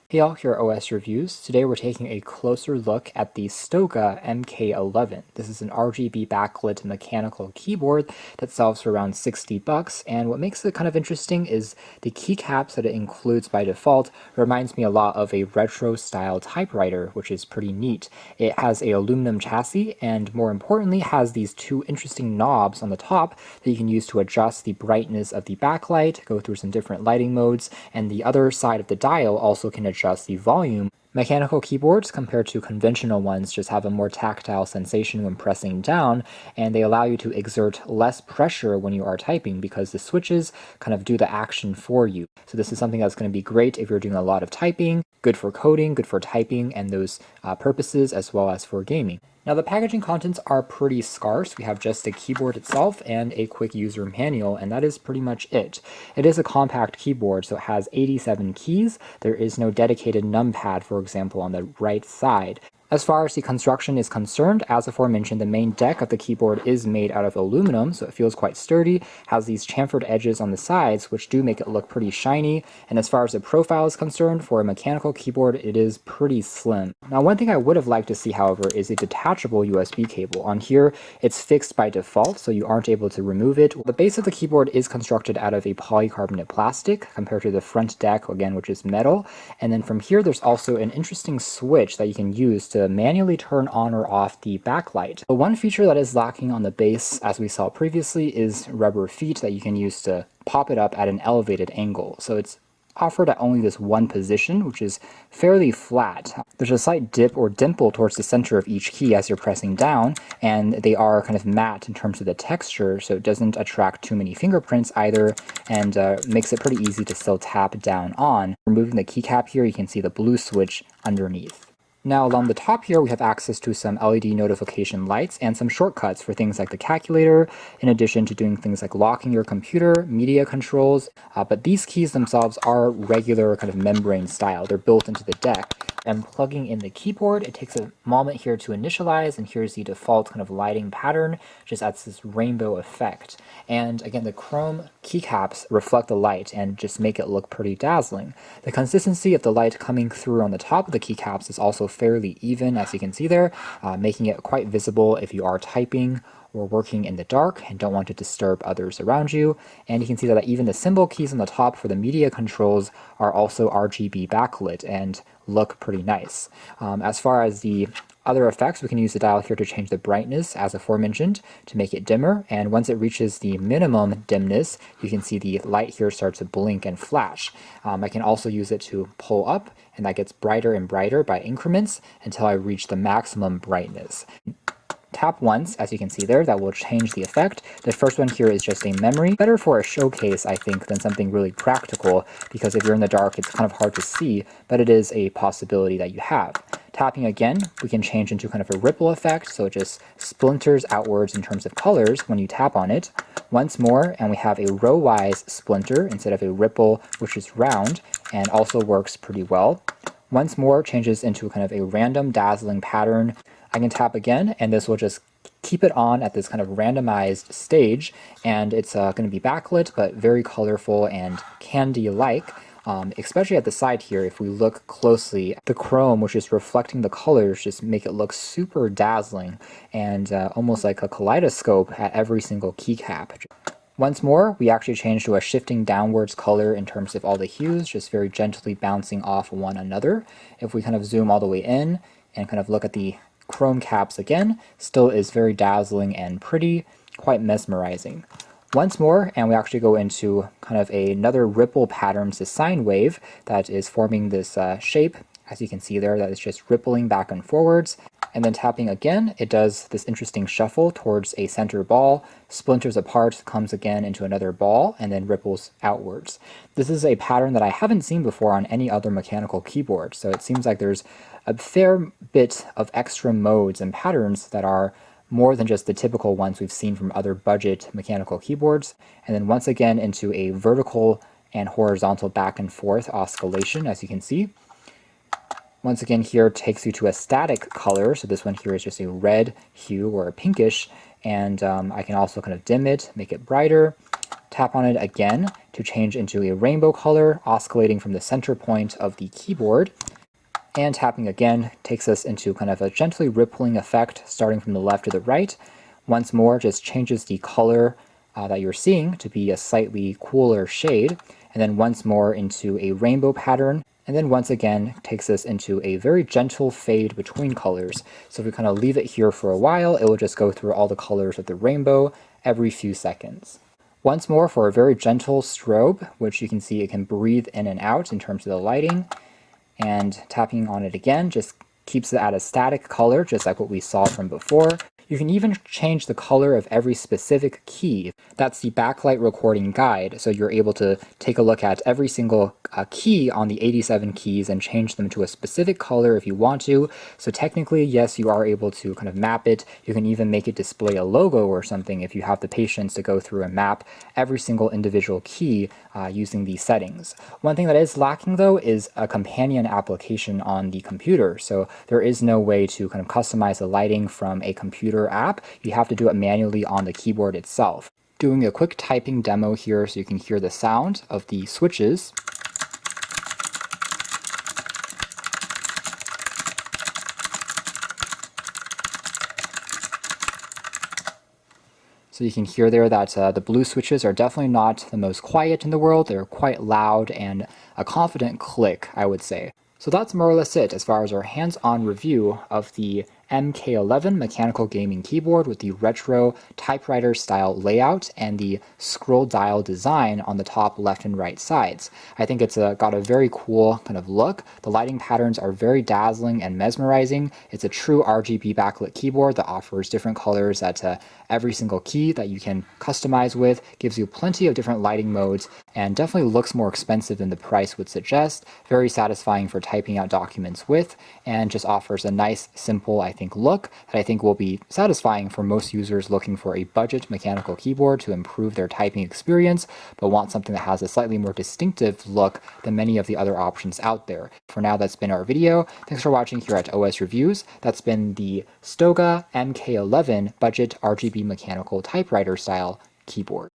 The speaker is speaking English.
Hey all, here are OS Reviews. Today we're taking a closer look at the Stoga MK11. This is an RGB backlit mechanical keyboard that sells for around $60, and what makes it kind of interesting is the keycaps that it includes by default reminds me a lot of a retro-style typewriter, which is pretty neat. It has a aluminum chassis, and more importantly has these two interesting knobs on the top that you can use to adjust the brightness of the backlight, go through some different lighting modes, and the other side of the dial also can adjust the volume. Mechanical keyboards, compared to conventional ones, just have a more tactile sensation when pressing down, and they allow you to exert less pressure when you are typing because the switches kind of do the action for you. So this is something that's going to be great if you're doing a lot of typing, good for coding, good for typing and those purposes, as well as for gaming. Now the packaging contents are pretty scarce. We have just the keyboard itself and a quick user manual, and that is pretty much it. It is a compact keyboard, so it has 87 keys. There is no dedicated numpad, for example, on the right side. As far as the construction is concerned, as aforementioned, the main deck of the keyboard is made out of aluminum, so it feels quite sturdy, has these chamfered edges on the sides, which do make it look pretty shiny, and as far as the profile is concerned, for a mechanical keyboard, it is pretty slim. Now, one thing I would have liked to see, however, is a detachable USB cable. On here, it's fixed by default, so you aren't able to remove it. The base of the keyboard is constructed out of a polycarbonate plastic, compared to the front deck, again, which is metal, and then from here, there's also an interesting switch that you can use to manually turn on or off the backlight. The one feature that is lacking on the base, as we saw previously, is rubber feet that you can use to pop it up at an elevated angle. So it's offered at only this one position, which is fairly flat. There's a slight dip or dimple towards the center of each key as you're pressing down, and they are kind of matte in terms of the texture, so it doesn't attract too many fingerprints either, and makes it pretty easy to still tap down on. Removing the keycap here, you can see the blue switch underneath. Now along the top here, we have access to some LED notification lights and some shortcuts for things like the calculator, in addition to doing things like locking your computer, media controls, but these keys themselves are regular kind of membrane style. They're built into the deck. And plugging in the keyboard, it takes a moment here to initialize, and here's the default kind of lighting pattern, just adds this rainbow effect. And again, the chrome keycaps reflect the light and just make it look pretty dazzling. The consistency of the light coming through on the top of the keycaps is also fairly even, as you can see there, making it quite visible if you are typing or working in the dark and don't want to disturb others around you. And you can see that even the symbol keys on the top for the media controls are also RGB backlit and look pretty nice. As far as the other effects, we can use the dial here to change the brightness, as aforementioned, to make it dimmer, and once it reaches the minimum dimness, you can see the light here starts to blink and flash. I can also use it to pull up, and that gets brighter and brighter by increments until I reach the maximum brightness. Tap once, as you can see there, that will change the effect. The first one here is just a memory. Better for a showcase, I think, than something really practical, because if you're in the dark, it's kind of hard to see, but it is a possibility that you have. Tapping again, we can change into kind of a ripple effect, so it just splinters outwards in terms of colors when you tap on it. Once more, and we have a row-wise splinter instead of a ripple, which is round, and also works pretty well. Once more, changes into kind of a random dazzling pattern. I can tap again, and this will just keep it on at this kind of randomized stage, and it's going to be backlit, but very colorful and candy-like. Especially at the side here, if we look closely, the chrome, which is reflecting the colors, just make it look super dazzling and almost like a kaleidoscope at every single keycap. Once more, we actually change to a shifting downwards color in terms of all the hues, just very gently bouncing off one another. If we kind of zoom all the way in and kind of look at the chrome caps again, still is very dazzling and pretty, quite mesmerizing. Once more, and we actually go into kind of another ripple pattern, to sine wave, that is forming this shape, as you can see there, that is just rippling back and forwards. And then tapping again, it does this interesting shuffle towards a center ball, splinters apart, comes again into another ball, and then ripples outwards. This is a pattern that I haven't seen before on any other mechanical keyboard, so it seems like there's a fair bit of extra modes and patterns that are more than just the typical ones we've seen from other budget mechanical keyboards. And then once again into a vertical and horizontal back and forth oscillation, as you can see. Once again, here takes you to a static color, so this one here is just a red hue or a pinkish, and I can also kind of dim it, make it brighter, Tap on it again to change into a rainbow color, oscillating from the center point of the keyboard. And tapping again takes us into kind of a gently rippling effect starting from the left to the right. Once more, just changes the color that you're seeing to be a slightly cooler shade, and then once more into a rainbow pattern, and then once again takes us into a very gentle fade between colors. So if we kind of leave it here for a while, it will just go through all the colors of the rainbow every few seconds. Once more for a very gentle strobe, which you can see it can breathe in and out in terms of the lighting, and tapping on it again just keeps it at a static color, just like what we saw from before. You can even change the color of every specific key. That's the backlight recording guide, so you're able to take a look at every single key on the 87 keys and change them to a specific color if you want to. So technically, yes, you are able to kind of map it. You can even make it display a logo or something if you have the patience to go through and map every single individual key using these settings. One thing that is lacking though is a companion application on the computer. So there is no way to kind of customize the lighting from a computer app. You have to do it manually on the keyboard itself. Doing a quick typing demo here so you can hear the sound of the switches. So you can hear there that the blue switches are definitely not the most quiet in the world. They're quite loud and a confident click, I would say. So that's more or less it as far as our hands-on review of the MK11 mechanical gaming keyboard with the retro typewriter style layout and the scroll dial design on the top left and right sides. I think it's got a very cool kind of look. The lighting patterns are very dazzling and mesmerizing. It's a true RGB backlit keyboard that offers different colors at every single key that you can customize with, gives you plenty of different lighting modes, and definitely looks more expensive than the price would suggest. Very satisfying for typing out documents with, and just offers a nice, simple, I think, look that I think will be satisfying for most users looking for a budget mechanical keyboard to improve their typing experience, but want something that has a slightly more distinctive look than many of the other options out there. For now, that's been our video. Thanks for watching here at OS Reviews. That's been the Stoga MK11 budget RGB mechanical typewriter style keyboard.